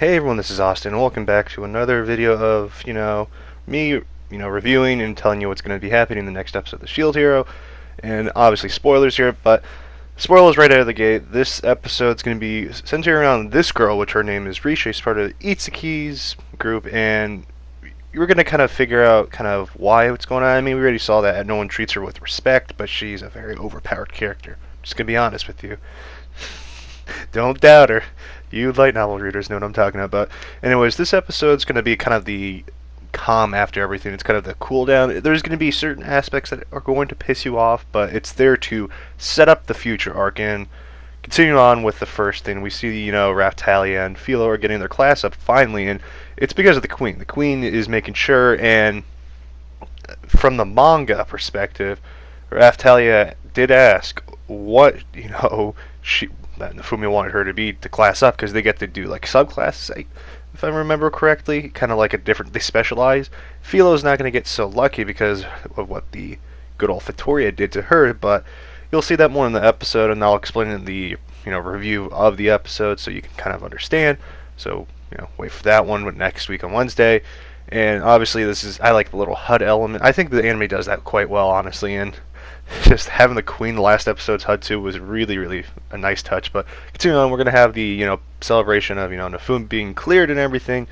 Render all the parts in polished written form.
Hey everyone, this is Austin, and welcome back to another video of, me, reviewing and telling you what's going to be happening in the next episode of The Shield Hero. And obviously spoilers here, but spoilers right out of the gate. This episode's going to be centered around this girl, which her name is Risha. She's part of the Itsuki's group, and we're going to kind of figure out kind of why what's going on. I mean, we already saw that no one treats her with respect, but she's a very overpowered character. Just going to be honest with you. Don't doubt her. You light novel readers know what I'm talking about. Anyways, this episode's going to be kind of the calm after everything. It's kind of the cool down. There's going to be certain aspects that are going to piss you off, but it's there to set up the future arc. And continuing on with the first thing, we see, Raphtalia and Philo are getting their class up finally, and it's because of the Queen. The Queen is making sure, and from the manga perspective, Raphtalia did ask what, she that Nafumi wanted her to be to class up, because they get to do like subclasses, if I remember correctly, kind of like they specialize. Philo's not going to get so lucky because of what the good old Vittoria did to her, but you'll see that more in the episode, and I'll explain in the review of the episode so you can kind of understand. So wait for that one next week on Wednesday. And obviously I like the little HUD element. I think the anime does that quite well, honestly, and just having the Queen last episode's HUD too was really, really a nice touch. But continuing on, we're going to have the celebration of Nafumi being cleared and everything,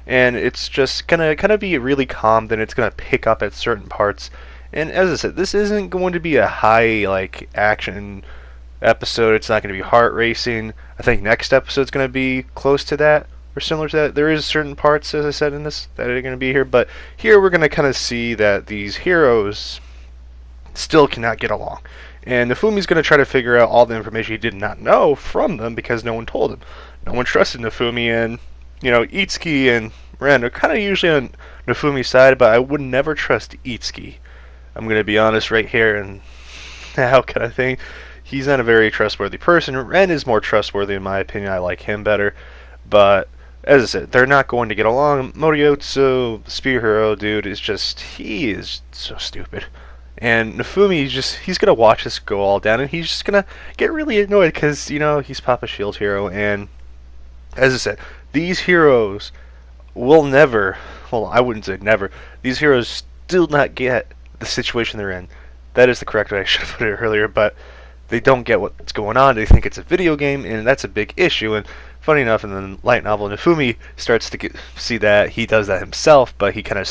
and it's just gonna kind of be really calm. Then it's gonna pick up at certain parts, and as I said, this isn't going to be a high action episode. It's not going to be heart racing. I think next episode's going to be close to that or similar to that. There is certain parts, as I said, in this that are going to be here, but here we're going to kind of see that these heroes still cannot get along. And Nafumi's going to try to figure out all the information he did not know from them because no one told him. No one trusted Nafumi, and, Itsuki and Ren are kind of usually on Nafumi's side, but I would never trust Itsuki. I'm going to be honest right here, and how can I think? He's not a very trustworthy person. Ren is more trustworthy in my opinion. I like him better. But, as I said, they're not going to get along. Moriyotsu, the spear hero dude, he is so stupid. And Nafumi, he's going to watch this go all down, and he's just going to get really annoyed because, he's Papa Shield Hero. And, as I said, these heroes will never, well, I wouldn't say never, these heroes still not get the situation they're in. That is the correct way. I should have put it earlier, but they don't get what's going on. They think it's a video game, and that's a big issue. And funny enough, in the light novel, Nafumi starts to see that he does that himself, but he kind of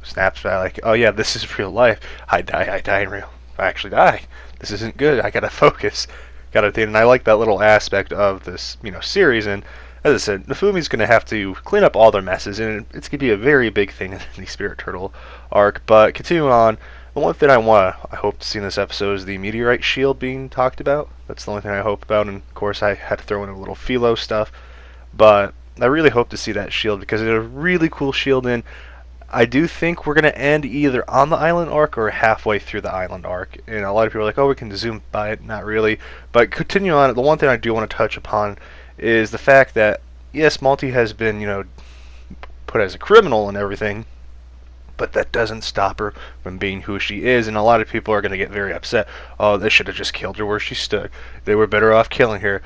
snaps back like, oh yeah, this is real life. I die in real. I actually die. This isn't good. I gotta focus. And I like that little aspect of this, series. And as I said, Nafumi's gonna have to clean up all their messes, and it's gonna be a very big thing in the Spirit Turtle arc. But continuing on, the one thing I hope to see in this episode is the meteorite shield being talked about. That's the only thing I hope about, and of course I had to throw in a little Philo stuff. But I really hope to see that shield because it's a really cool shield, and I do think we're going to end either on the island arc or halfway through the island arc. And a lot of people are like, oh, we can zoom by it. Not really. But continue on, the one thing I do want to touch upon is the fact that, yes, Malti has been, put as a criminal and everything, but that doesn't stop her from being who she is, and a lot of people are going to get very upset. Oh, they should have just killed her where she stood. They were better off killing her.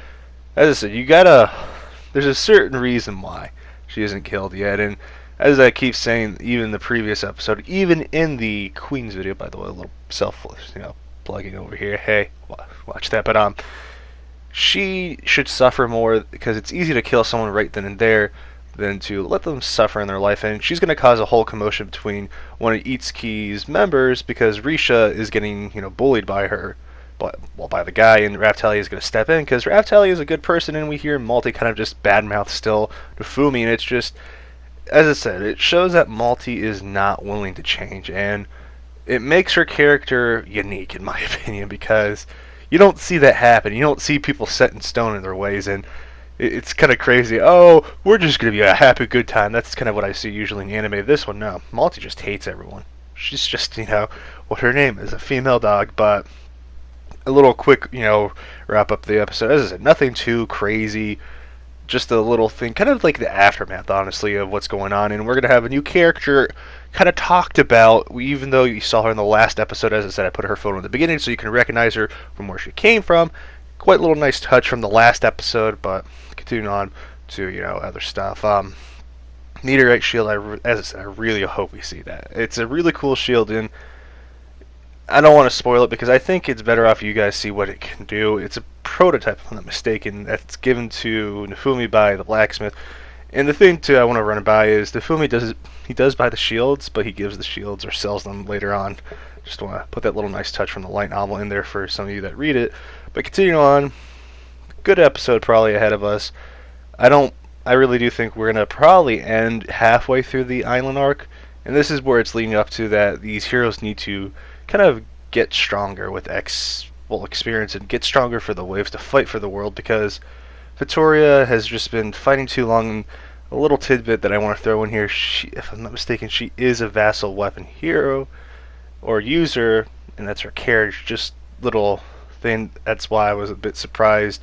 As I said, there's a certain reason why she isn't killed yet, and as I keep saying, even in the previous episode, even in the Queen's video, by the way, a little selfless, plugging over here. Hey, watch that. But she should suffer more because it's easy to kill someone right then and there than to let them suffer in their life, and she's going to cause a whole commotion between one of Itsuki's members because Risha is getting, bullied by her, by the guy, and Raphtalia is going to step in because Raphtalia is a good person, and we hear Malti kind of just badmouth still Nafumi, and it's just, as I said, it shows that Malti is not willing to change, and it makes her character unique, in my opinion, because you don't see that happen. You don't see people set in stone in their ways, and it's kind of crazy. Oh, we're just going to be a happy, good time. That's kind of what I see usually in anime. This one, no. Malti just hates everyone. She's just, what her name is, a female dog. But a little quick, wrap up the episode. As I said, nothing too crazy. Just a little thing, kind of like the aftermath, honestly, of what's going on. And we're going to have a new character kind of talked about, even though you saw her in the last episode. As I said, I put her photo in the beginning so you can recognize her from where she came from. Quite a little nice touch from the last episode, but continuing on, to, you know, other stuff. Meteorite shield, as I said, I really hope we see that. It's a really cool shield, and I don't want to spoil it because I think it's better off you guys see what it can do. It's a prototype, if I'm not mistaken, that's given to Nifumi by the blacksmith. And the thing too I want to run it by is Nifumi does buy the shields, but he gives the shields or sells them later on. Just want to put that little nice touch from the light novel in there for some of you that read it. But continuing on, good episode probably ahead of us. I really do think we're gonna probably end halfway through the island arc, and this is where it's leading up to that these heroes need to kind of get stronger with experience and get stronger for the waves to fight for the world, because Victoria has just been fighting too long. And a little tidbit that I want to throw in here, if I'm not mistaken, she is a vassal weapon hero or user, and that's her carriage. Just little thing, that's why I was a bit surprised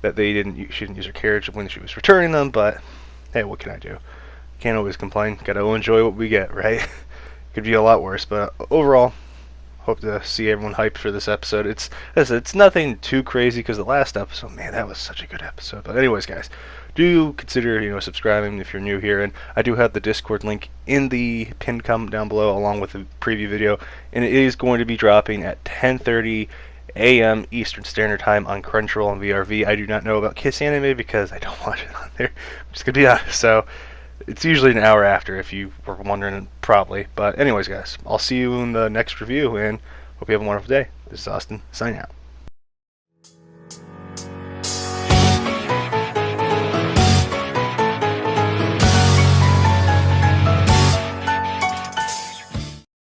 that she didn't use her carriage when she was returning them, but hey, what can I do? Can't always complain. Gotta enjoy what we get, right? Could be a lot worse, but overall, hope to see everyone hyped for this episode. It's nothing too crazy because the last episode, man, that was such a good episode. But anyways, guys, do consider, you know, subscribing if you're new here, and I do have the Discord link in the pinned comment down below along with the preview video, and it is going to be dropping at 10:30 a.m. Eastern Standard Time on Crunchyroll and VRV. I do not know about Kiss Anime because I don't watch it on there. I'm just gonna be honest. So it's usually an hour after, if you were wondering, probably. But anyways, guys, I'll see you in the next review, and hope you have a wonderful day. This is Austin, signing out.